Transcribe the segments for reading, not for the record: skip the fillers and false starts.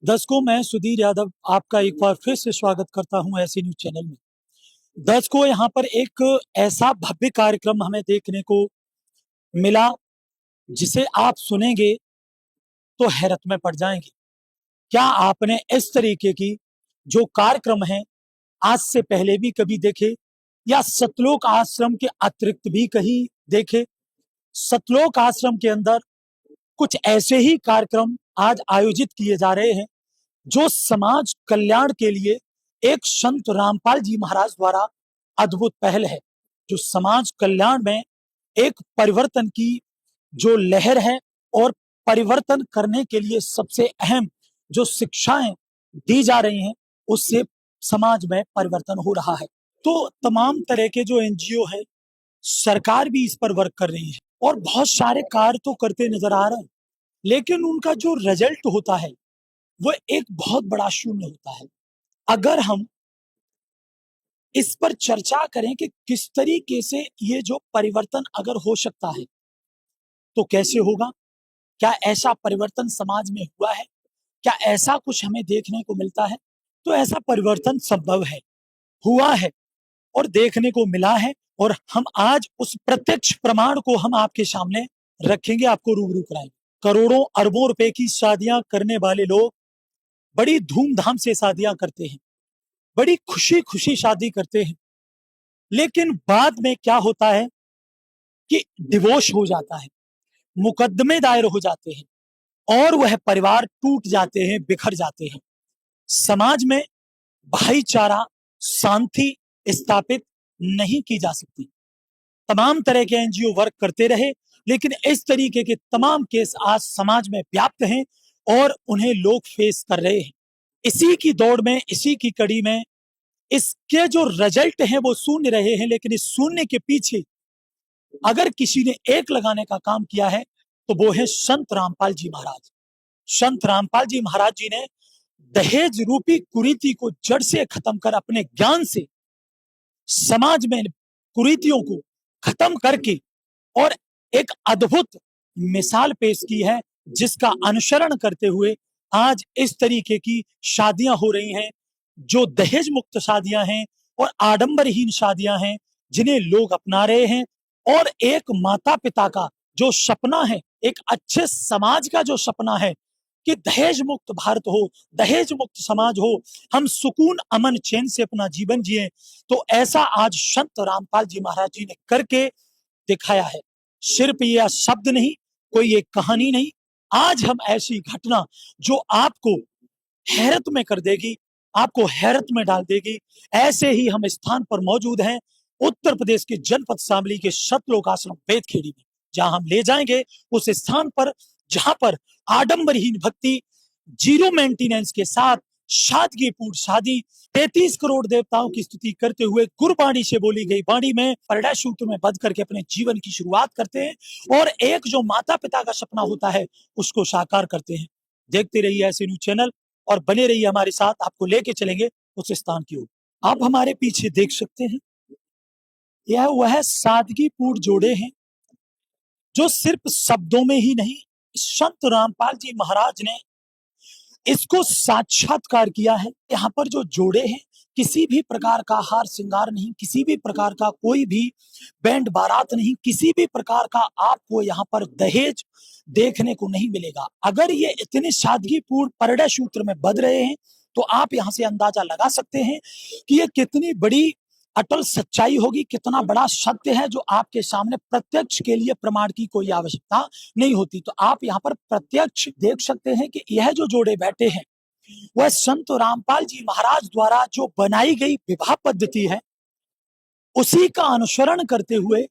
दर्शकों, मैं सुधीर यादव आपका एक बार फिर से स्वागत करता हूं ऐसी न्यूज चैनल में। दर्शकों, यहाँ पर एक ऐसा भव्य कार्यक्रम हमें देखने को मिला जिसे आप सुनेंगे तो हैरत में पड़ जाएंगे। क्या आपने इस तरीके की जो कार्यक्रम है आज से पहले भी कभी देखे या सतलोक आश्रम के अतिरिक्त भी कहीं देखे? सतलोक आश्रम के अंदर कुछ ऐसे ही कार्यक्रम आज आयोजित किए जा रहे हैं जो समाज कल्याण के लिए एक संत रामपाल जी महाराज द्वारा अद्भुत पहल है, जो समाज कल्याण में एक परिवर्तन की जो लहर है और परिवर्तन करने के लिए सबसे अहम जो शिक्षाएं दी जा रही हैं, उससे समाज में परिवर्तन हो रहा है। तो तमाम तरह के जो एनजीओ है, सरकार भी इस पर वर्क कर रही है और बहुत सारे कार्य तो करते नजर आ रहे हैं, लेकिन उनका जो रिजल्ट होता है वो एक बहुत बड़ा शून्य होता है। अगर हम इस पर चर्चा करें कि किस तरीके से ये जो परिवर्तन अगर हो सकता है तो कैसे होगा, क्या ऐसा परिवर्तन समाज में हुआ है, क्या ऐसा कुछ हमें देखने को मिलता है? तो ऐसा परिवर्तन संभव है, हुआ है और देखने को मिला है। और हम आज उस प्रत्यक्ष प्रमाण को हम आपके सामने रखेंगे, आपको रूबरू कराएंगे। करोड़ों अरबों रुपए की शादियां करने वाले लोग बड़ी धूमधाम से शादियां करते हैं, बड़ी खुशी खुशी शादी करते हैं, लेकिन बाद में क्या होता है कि डिवोर्स हो जाता है, मुकदमे दायर हो जाते हैं और वह परिवार टूट जाते हैं, बिखर जाते हैं। समाज में भाईचारा, शांति स्थापित नहीं की जा सकती। तमाम तरह के एनजीओ वर्क करते रहे, लेकिन इस तरीके के तमाम केस आज समाज में व्याप्त हैं और उन्हें लोग फेस कर रहे हैं। इसी की दौड़ में, इसी की कड़ी में इसके जो रिजल्ट हैं वो शून्य रहे हैं, लेकिन इस शून्य के पीछे अगर किसी ने एक लगाने का काम किया है तो वो है संत रामपाल जी महाराज। संत रामपाल जी महाराज जी ने दहेज रूपी कुरीति को जड़ से खत्म कर अपने ज्ञान से समाज में कुरीतियों को खत्म करके और एक अद्भुत मिसाल पेश की है, जिसका अनुसरण करते हुए आज इस तरीके की शादियां हो रही हैं, जो दहेज मुक्त शादियां हैं और आडंबरहीन शादियां हैं, जिन्हें लोग अपना रहे हैं। और एक माता पिता का जो सपना है, एक अच्छे समाज का जो सपना है कि दहेज मुक्त भारत हो, दहेज मुक्त समाज हो, हम सुकून अमन चैन से अपना जीवन जिए, तो ऐसा आज संत रामपाल जी महाराज जी ने करके दिखाया है। सिर्फ यह शब्द नहीं, कोई एक कहानी नहीं, आज हम ऐसी घटना जो आपको हैरत में कर देगी, आपको हैरत में डाल देगी, ऐसे ही हम स्थान पर मौजूद हैं, उत्तर प्रदेश के जनपद शामली के सतलोक आश्रम बेतखेड़ी में, जहां हम ले जाएंगे उस स्थान पर जहां पर आडंबरहीन भक्ति, जीरो मेंटेनेंस के साथ सादगीपूर्ण शादी, 33 करोड़ देवताओं की स्तुति करते हुए गुरबाणी से बोली गई वाणी में पैराडाइज सूत्र में बंध करके अपने जीवन की शुरुआत करते हैं और एक जो माता पिता का सपना होता है उसको साकार करते हैं। देखते रहिए ऐसे न्यूज चैनल और बने रहिए हमारे साथ, आपको लेके चलेंगे उस स्थान की ओर। आप हमारे पीछे देख सकते हैं, यह वह सादगीपूर्ण जोड़े हैं जो सिर्फ शब्दों में ही नहीं, संत रामपाल जी महाराज ने इसको साक्षात्कार किया है। यहाँ पर जो जोड़े हैं, किसी भी प्रकार का हार श्रृंगार नहीं, किसी भी प्रकार का कोई भी बैंड बारात नहीं, किसी भी प्रकार का आपको यहाँ पर दहेज देखने को नहीं मिलेगा। अगर ये इतने सादगीपूर्ण परिणय सूत्र में बंध रहे हैं तो आप यहाँ से अंदाजा लगा सकते हैं कि ये कितनी बड़ी अटल सच्चाई होगी, कितना बड़ा सत्य है जो आपके सामने प्रत्यक्ष के लिए प्रमाण की कोई आवश्यकता नहीं होती। तो आप यहाँ पर प्रत्यक्ष देख सकते हैं कि यह जो जोड़े बैठे हैं वह संत रामपाल जी महाराज द्वारा जो बनाई गई विवाह पद्धति है, उसी का अनुसरण करते हुए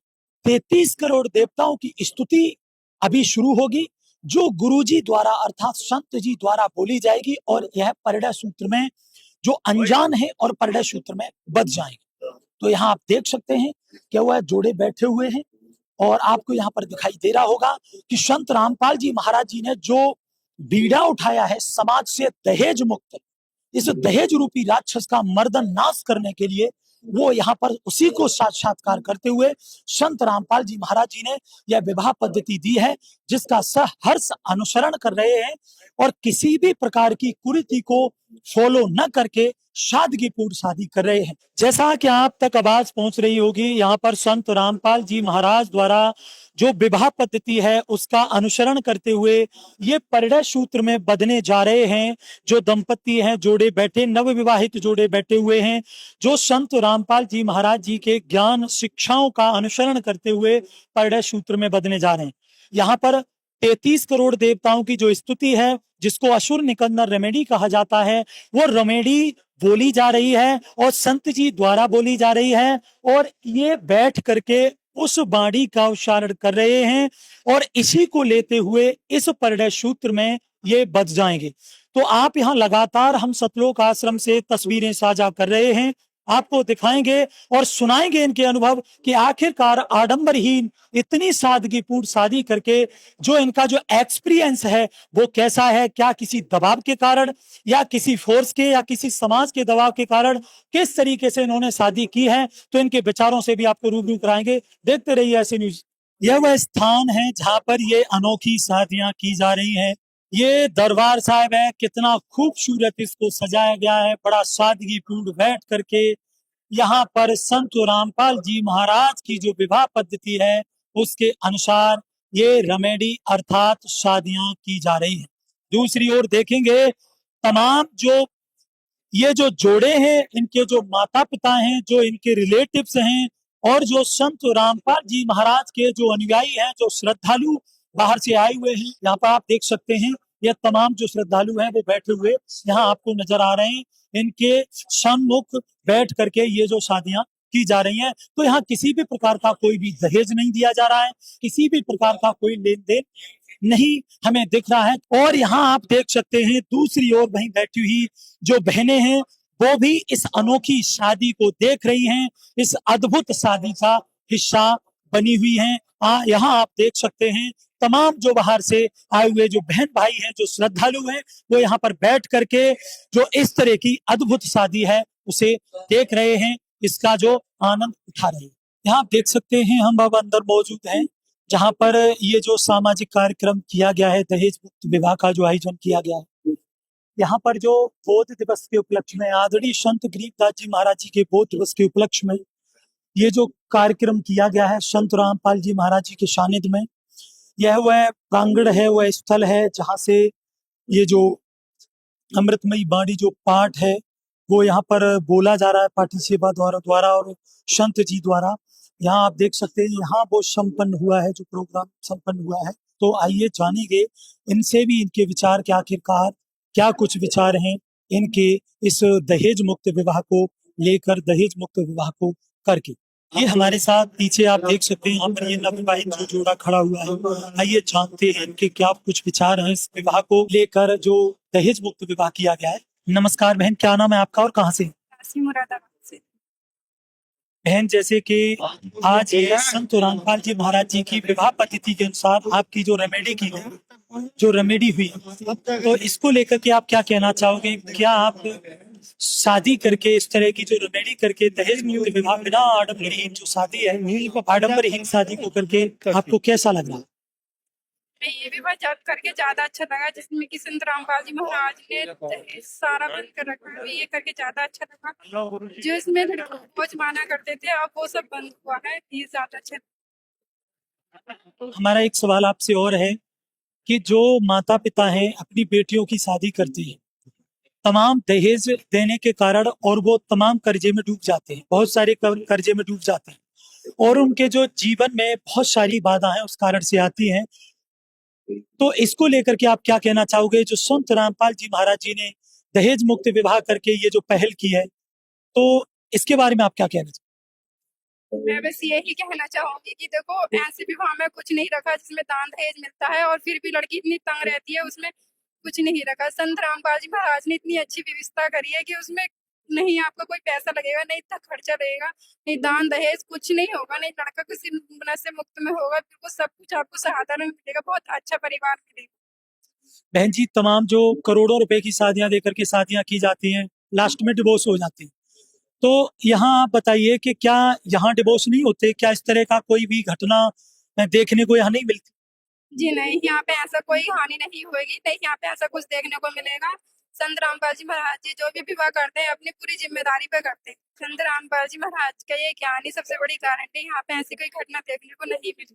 33 करोड़ देवताओं की स्तुति अभी शुरू होगी, जो गुरुजी द्वारा अर्थात संत जी द्वारा बोली जाएगी और यह परिणय सूत्र में जो अनजान है और परिणय सूत्र में बच जाएंगे। तो यहाँ आप देख सकते हैं कि वह जोड़े बैठे हुए हैं और आपको यहाँ पर दिखाई दे रहा होगा कि संत रामपाल जी महाराज जी ने जो बीड़ा उठाया है समाज से दहेज मुक्त, इस दहेज रूपी राक्षस का मर्दन नाश करने के लिए वो यहाँ पर उसी को साक्षात्कार करते हुए संत रामपाल जी महाराज जी ने यह विवाह पद्धति दी है, जिसका सहर्ष अनुसरण कर रहे हैं और किसी भी प्रकार की कुरीति को फॉलो न करके सादगीपूर्ण शादी कर रहे हैं। जैसा कि आप तक आवाज पहुंच रही होगी, यहाँ पर संत रामपाल जी महाराज द्वारा जो विवाह पद्धति है उसका अनुसरण करते हुए ये परिणय सूत्र में बंधने जा रहे हैं। जो दंपति हैं, जोड़े बैठे, नवविवाहित जोड़े बैठे हुए हैं, जो संत रामपाल जी महाराज जी के ज्ञान शिक्षाओं का अनुसरण करते हुए परिणय सूत्र में बंधने जा रहे हैं। यहाँ पर 33 करोड़ देवताओं की जो स्तुति है, जिसको असुर निकंदन रेमेडी कहा जाता है, वो रेमेडी बोली जा रही है और संत जी द्वारा बोली जा रही है और ये बैठ करके उस वाणी का उच्चारण कर रहे हैं और इसी को लेते हुए इस परिणय सूत्र में ये बच जाएंगे। तो आप यहाँ लगातार हम सतलोक आश्रम से तस्वीरें साझा कर रहे हैं, आपको दिखाएंगे और सुनाएंगे इनके अनुभव कि आखिरकार आडंबरहीन इतनी सादगीपूर्ण शादी करके जो इनका जो एक्सपीरियंस है वो कैसा है, क्या किसी दबाव के कारण या किसी फोर्स के या किसी समाज के दबाव के कारण किस तरीके से इन्होंने शादी की है। तो इनके विचारों से भी आपको रूबरू कराएंगे, देखते रहिए ऐसी न्यूज। यह वह स्थान है जहां पर ये अनोखी शादियां की जा रही हैं। ये दरबार साहिब है, कितना खूबसूरत इसको सजाया गया है, बड़ा सादगीपूर्ण बैठ करके यहाँ पर संत रामपाल जी महाराज की जो विवाह पद्धति है उसके अनुसार ये रेमेडी अर्थात शादियां की जा रही है। दूसरी ओर देखेंगे, तमाम जो ये जो जोड़े हैं, इनके जो माता पिता हैं, जो इनके रिलेटिव्स हैं और जो संत रामपाल जी महाराज के जो अनुयायी हैं, जो श्रद्धालु बाहर से आए हुए हैं, यहाँ पर आप देख सकते हैं ये तमाम जो श्रद्धालु हैं वो बैठे हुए यहाँ आपको नजर आ रहे हैं। इनके सम्मुख बैठ करके ये जो शादियां की जा रही हैं, तो यहाँ किसी भी प्रकार का कोई भी दहेज नहीं दिया जा रहा है, किसी भी प्रकार का कोई लेन देन नहीं हमें दिख रहा है। और यहाँ आप देख सकते हैं दूसरी ओर वहीं बैठी हुई जो बहनें हैं वो भी इस अनोखी शादी को देख रही हैं, इस अद्भुत शादी का हिस्सा बनी हुई हैं। यहाँ आप देख सकते हैं तमाम जो बाहर से आए हुए जो बहन भाई हैं, जो श्रद्धालु हैं, वो यहाँ पर बैठ करके जो इस तरह की अद्भुत शादी है उसे देख रहे हैं, इसका जो आनंद उठा रहे हैं। यहाँ आप देख सकते हैं हम अब अंदर मौजूद हैं जहां पर ये जो सामाजिक कार्यक्रम किया गया है, दहेज मुक्त विवाह का जो आयोजन किया गया है, यहाँ पर जो बोध दिवस के उपलक्ष्य में आदरणीय संत गरीबदास जी महाराज जी के बोध दिवस के उपलक्ष्य में ये जो कार्यक्रम किया गया है संत रामपाल जी महाराज जी के सानिध्य में, यह वह प्रांगण है, वह स्थल है जहां से ये जो अमृतमयी वाणी जो पाठ है वो यहाँ पर बोला जा रहा है पाठी सेवा द्वारा और संत जी द्वारा। यहाँ आप देख सकते हैं यहाँ वो संपन्न हुआ है, जो प्रोग्राम संपन्न हुआ है। तो आइए जानेंगे इनसे भी इनके विचार के, आखिरकार क्या कुछ विचार हैं इनके इस दहेज मुक्त विवाह को लेकर, दहेज मुक्त विवाह को करके। ये हमारे साथ पीछे आप देख सकते हैं यहाँ पर ये नवविवाहित जो जोड़ा खड़ा हुआ है। आइए जानते हैं इनके क्या कुछ विचार हैं इस विवाह को लेकर जो दहेज मुक्त विवाह किया गया है। नमस्कार बहन, क्या नाम है आपका और कहाँ से? मुरादाबाद से। बहन, जैसे कि आज ये संत रामपाल जी महाराज जी की विवाह पद्धति के अनुसार आपकी जो रेमेडी की है, जो रेमेडी हुई, तो इसको लेकर के आप क्या कहना चाहोगे? क्या आप शादी करके इस तरह की जो रेमेडी करके दहेज मुक्त विवाह बिना आडंबरहीन जो शादी है, आडंबरहीन शादी को करके आपको कैसा लग रहा? ये विवाह करके ज्यादा अच्छा लगा, जिसमें कि संत रामपाल जी महाराज ने सारा बंद कर रखा है, ये करके ज्यादा अच्छा लगा। जो इसमें लड़कों को माना करते थे अब वो सब बंद हुआ है, ये ज्यादा अच्छा। हमारा एक सवाल आपसे और है कि जो माता पिता हैं अपनी बेटियों की शादी करते हैं, तमाम दहेज देने के कारण और वो तमाम कर्जे में डूब जाते हैं, बहुत सारे कर्जे में डूब जाते हैं और उनके जो जीवन में बहुत सारी बाधाएं उस कारण से आती हैं। तो इसको लेकर के आप क्या कहना चाहोगे? जो संत रामपाल जी महाराज जी ने दहेज मुक्त विवाह करके ये जो पहल की है, तो इसके बारे में आप क्या कहना चाहोगे? मैं बस यही कहना चाहूंगी कि देखो, ऐसे विवाह में कुछ नहीं रखा जिसमें दान दहेज मिलता है और फिर भी लड़की इतनी तंग रहती है, उसमें कुछ नहीं रखा। संत रामपाल जी महाराज ने इतनी अच्छी व्यवस्था करी है कि उसमें नहीं आपका कोई पैसा लगेगा, नहीं इतना खर्चा लगेगा, नहीं दान दहेज कुछ नहीं होगा, नहीं लड़का किसी नशे मुक्त में होगा, बिल्कुल सब कुछ आपको साधारण मिलेगा, बहुत अच्छा परिवार मिलेगा। बहन जी, तमाम जो करोड़ों रुपए की शादियां देकर के शादियां की जाती हैं, लास्ट में डिवोर्स हो जाती है, तो यहाँ आप बताइए कि क्या यहाँ डिवोर्स नहीं होते? क्या इस तरह का कोई भी घटना देखने को यहाँ नहीं मिलती? जी नहीं, यहाँ पे ऐसा कोई हानि नहीं होगी, नहीं यहाँ पे ऐसा कुछ देखने को मिलेगा। संत रामपाल जी महाराज जी जो भी विवाह करते हैं अपनी पूरी जिम्मेदारी पे करते हैं। संत रामपाल जी महाराज का ये ज्ञान ही सबसे बड़ी गारंटी, यहाँ पे ऐसी कोई घटना देखने को नहीं मिली।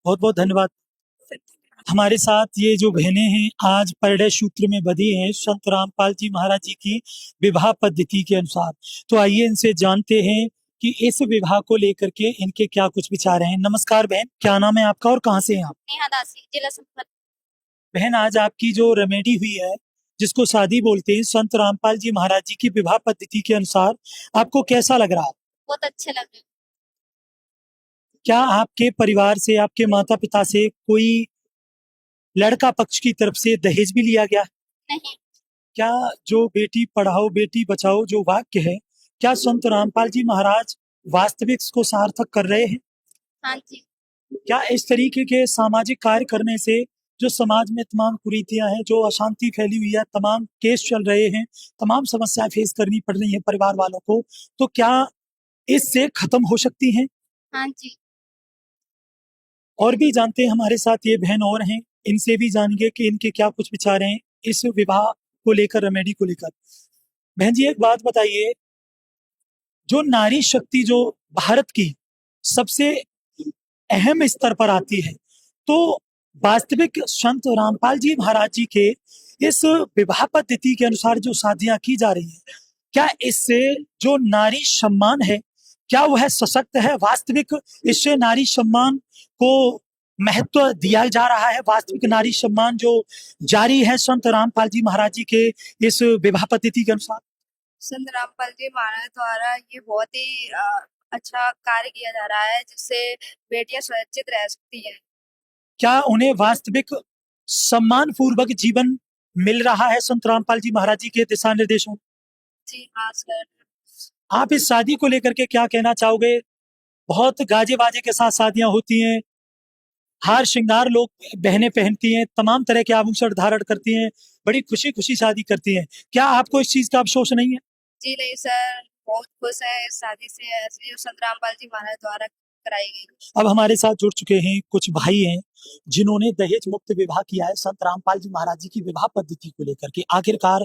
बहुत बहुत धन्यवाद। हमारे साथ ये जो बहनें हैं आज परिणय सूत्र में बधी हैं संत रामपाल जी महाराज जी की विवाह पद्धति के अनुसार। तो आइए इनसे जानते हैं कि इस विवाह को लेकर के इनके क्या कुछ विचार हैं। नमस्कार बहन, क्या नाम है आपका और कहाँ से हैं आप? नेहा दासी, जिला संपत। बहन, आज आपकी जो रेमेडी हुई है जिसको शादी बोलते हैं संत रामपाल जी महाराज जी की विवाह पद्धति के अनुसार, आपको कैसा लग रहा है? बहुत अच्छे लग रहे। क्या आपके परिवार से, आपके माता पिता से कोई लड़का पक्ष की तरफ से दहेज भी लिया गया? नहीं। क्या जो बेटी पढ़ाओ बेटी बचाओ जो वाक्य है, क्या संत रामपाल जी महाराज वास्तविक इसको सार्थक कर रहे हैं? हाँ जी। क्या इस तरीके के सामाजिक कार्य करने से जो समाज में तमाम कुरीतियां हैं, जो अशांति फैली हुई है, तमाम केस चल रहे हैं, तमाम समस्याएं फेस करनी पड़ रही है परिवार वालों को, तो क्या इससे खत्म हो सकती हैं? हाँ जी। और भी जानते हैं, हमारे साथ ये बहन और हैं, इनसे भी जानेंगे कि इनके क्या कुछ विचार हैं इस विवाह को लेकर, रेमेडी को लेकर। बहन जी, एक बात बताइए, जो नारी शक्ति जो भारत की सबसे अहम स्तर पर आती है, तो वास्तविक संत रामपाल जी महाराज जी के इस विवाह पद्धति के अनुसार जो शादियां की जा रही हैं, क्या इससे जो नारी सम्मान है, क्या वह सशक्त है? वास्तविक इससे नारी सम्मान को महत्व दिया जा रहा है? वास्तविक नारी सम्मान जो जारी है संत रामपाल जी महाराज जी के इस विवाह पद्धति के अनुसार? संत रामपाल जी महाराज द्वारा ये बहुत ही अच्छा कार्य किया जा रहा है जिससे बेटियां सुरक्षित रह सकती हैं। क्या उन्हें वास्तविक सम्मान पूर्वक जीवन मिल रहा है संत रामपाल जी महाराज जी के दिशा निर्देशों? जी हाँ सर। आप इस शादी को लेकर के क्या कहना चाहोगे? बहुत गाजे बाजे के साथ शादियां होती हैं, हार श्रृंगार लोग बहनें पहनती हैं, तमाम तरह के आभूषण धारण करती हैं, बड़ी खुशी खुशी शादी करती हैं। क्या आपको इस चीज का अफसोस नहीं है? जी नहीं सर, बहुत खुश है इस शादी से, ऐसे जो संत रामपाल जी महाराज द्वारा कराई गई। अब हमारे साथ जुड़ चुके हैं कुछ भाई हैं जिन्होंने दहेज मुक्त विवाह किया है संत रामपाल जी महाराज जी की विवाह पद्धति को लेकर के। आखिरकार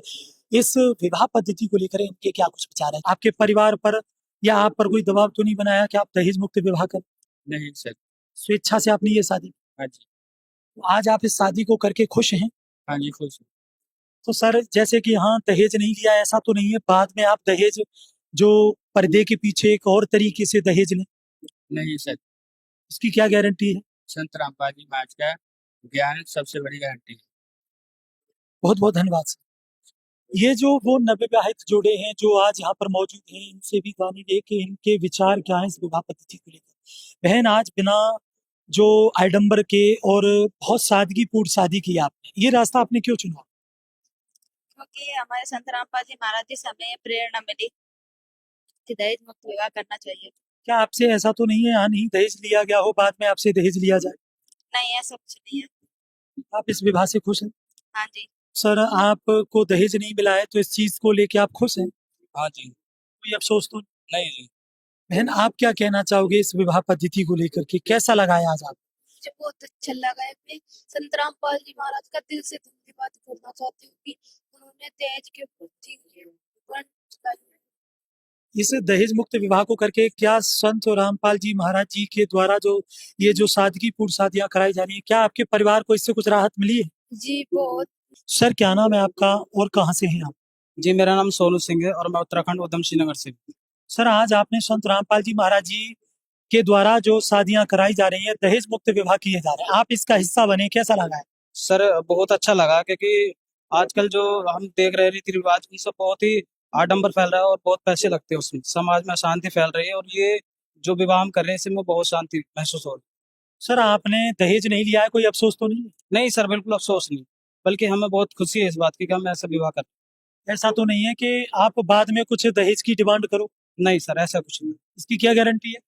इस विवाह पद्धति को लेकर इनके क्या कुछ विचार हैं? आपके परिवार पर या आप पर कोई दबाव तो नहीं बनाया कि आप दहेज मुक्त विवाह करें? नहीं सर। स्वेच्छा से आपने ये शादी? हाँ जी। तो आज आप इस शादी को करके खुश हैं? हाँ जी, खुश हूँ। तो सर, जैसे कि हाँ दहेज नहीं लिया, ऐसा तो नहीं है बाद में आप दहेज जो पर्दे के पीछे एक और तरीके से दहेज लें, नहीं सर, इसकी क्या गारंटी है? संत रामपाल जी महाराज का ज्ञान सबसे बड़ी गारंटी है। बहुत बहुत धन्यवाद सर। ये जो वो नवविवाहित जोड़े हैं जो आज यहाँ पर मौजूद हैं, इनसे भी जानेंगे कि इनके विचार क्या हैं इस विवाह पद्धति को लेकर। बहन, आज बिना जो आडंबर के और बहुत सादगीपूर्ण शादी की आपने, ये रास्ता आपने क्यों चुना? क्योंकि हमारे संत रामपाल जी महाराज जी से हमें ये प्रेरणा मिली कि दहेज मुक्त विवाह करना चाहिए। क्या आपसे ऐसा तो नहीं है यहाँ नहीं दहेज लिया गया हो, बाद में आपसे दहेज लिया जाए? नहीं, ऐसा कुछ नहीं है। आप इस विवाह से खुश हैं? हाँ जी। सर, आपको दहेज नहीं मिला है तो इस चीज को लेके आप खुश हैं? हाँ जी। कोई अफसोस तो नहीं? नहीं जी। बहन, आप क्या कहना चाहोगे इस विवाह पद्धति को लेकर के? कैसा लगा है आज आप? मुझे बहुत अच्छा लगा है। मैं संत रामपाल जी महाराज का दिल से धन्यवाद करना चाहती हूँ कि उन्होंने दहेज के प्रति बंद चलाई है। इस दहेज मुक्त विवाह को करके क्या संत रामपाल जी महाराज जी के द्वारा जो ये जो सादगीपूर्ण शादियां कराई जा रही है, क्या आपके परिवार को इससे कुछ राहत मिली है? जी बहुत। सर, क्या नाम है आपका और कहाँ से हैं आप? जी, मेरा नाम सोनू सिंह है और मैं उत्तराखंड उधम सिंह नगर से हूँ। सर, आज आपने संत रामपाल जी महाराज जी के द्वारा जो शादियां कराई जा रही है, दहेज मुक्त विवाह किए जा रहे हैं, आप इसका हिस्सा बने, कैसा लगा है? सर, बहुत अच्छा लगा क्योंकि आजकल जो हम देख रहे हैं रीति रिवाज की सब बहुत ही आडंबर फैल रहा है और बहुत पैसे लगते हैं उसमें, समाज में अशांति फैल रही है और ये जो विवाह हम कर रहे हैं इसमें बहुत शांति महसूस हो रही सर, आपने दहेज नहीं लिया है, कोई अफसोस तो नहीं है? है। नहीं सर, बिल्कुल अफसोस नहीं, बल्कि हमें बहुत खुशी है इस बात की कि हम ऐसा विवाह कर। ऐसा तो नहीं है कि आप बाद में कुछ दहेज की डिमांड करो? नहीं सर, ऐसा कुछ नहीं। इसकी क्या गारंटी है?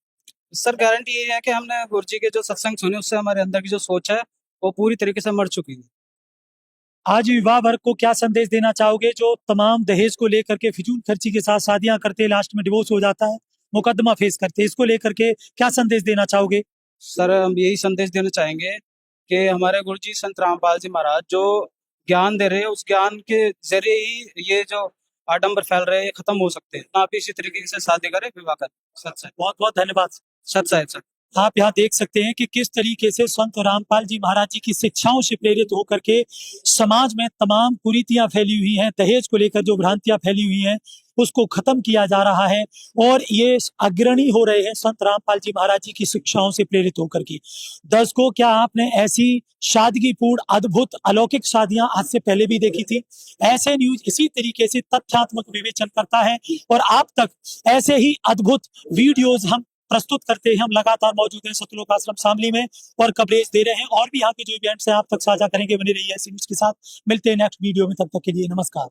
सर, गारंटी ये है कि हमने गुरु जी के जो सत्संग सुने उससे हमारे अंदर की जो सोच है वो पूरी तरीके से मर चुकी है। आज विवाह वर्ग को क्या संदेश देना चाहोगे जो तमाम दहेज को लेकर के फिजूल खर्ची के साथ शादियां करते, लास्ट में डिवोर्स हो जाता है, मुकदमा फेस करते, इसको लेकर के क्या संदेश देना चाहोगे? सर हम यही संदेश देना चाहेंगे कि हमारे गुरु जी संत रामपाल जी महाराज जो ज्ञान दे रहे हैं, उस ज्ञान के जरिए ही ये जो आडंबर फैल रहे हैं ये खत्म हो सकते हैं। आप इसी तरीके से शादी करें, विवाह करें। सच है, बहुत बहुत धन्यवाद। सच है सर। आप यहाँ देख सकते हैं कि किस तरीके से संत रामपाल जी महाराज जी की शिक्षाओं से प्रेरित होकर के समाज में तमाम कुरीतियां फैली हुई हैं, दहेज को लेकर जो भ्रांतियां फैली हुई हैं उसको खत्म किया जा रहा है और ये अग्रणी हो रहे हैं संत रामपाल जी महाराज जी की शिक्षाओं से प्रेरित होकर के। दर्शकों, क्या आपने ऐसी सादगीपूर्ण अद्भुत अलौकिक शादियां आज से पहले भी देखी थी? ऐसे न्यूज इसी तरीके से तथ्यात्मक विवेचन करता है और आप तक ऐसे ही अद्भुत वीडियोज हम प्रस्तुत करते हैं। हम लगातार मौजूद हैं सतलोक आश्रम शामली में और कवरेज दे रहे हैं और भी यहाँ के जो इवेंट्स हैं आप तक साझा करेंगे। बने रहिए ऐसी न्यूज के साथ। मिलते हैं नेक्स्ट वीडियो में, तब तक के लिए नमस्कार।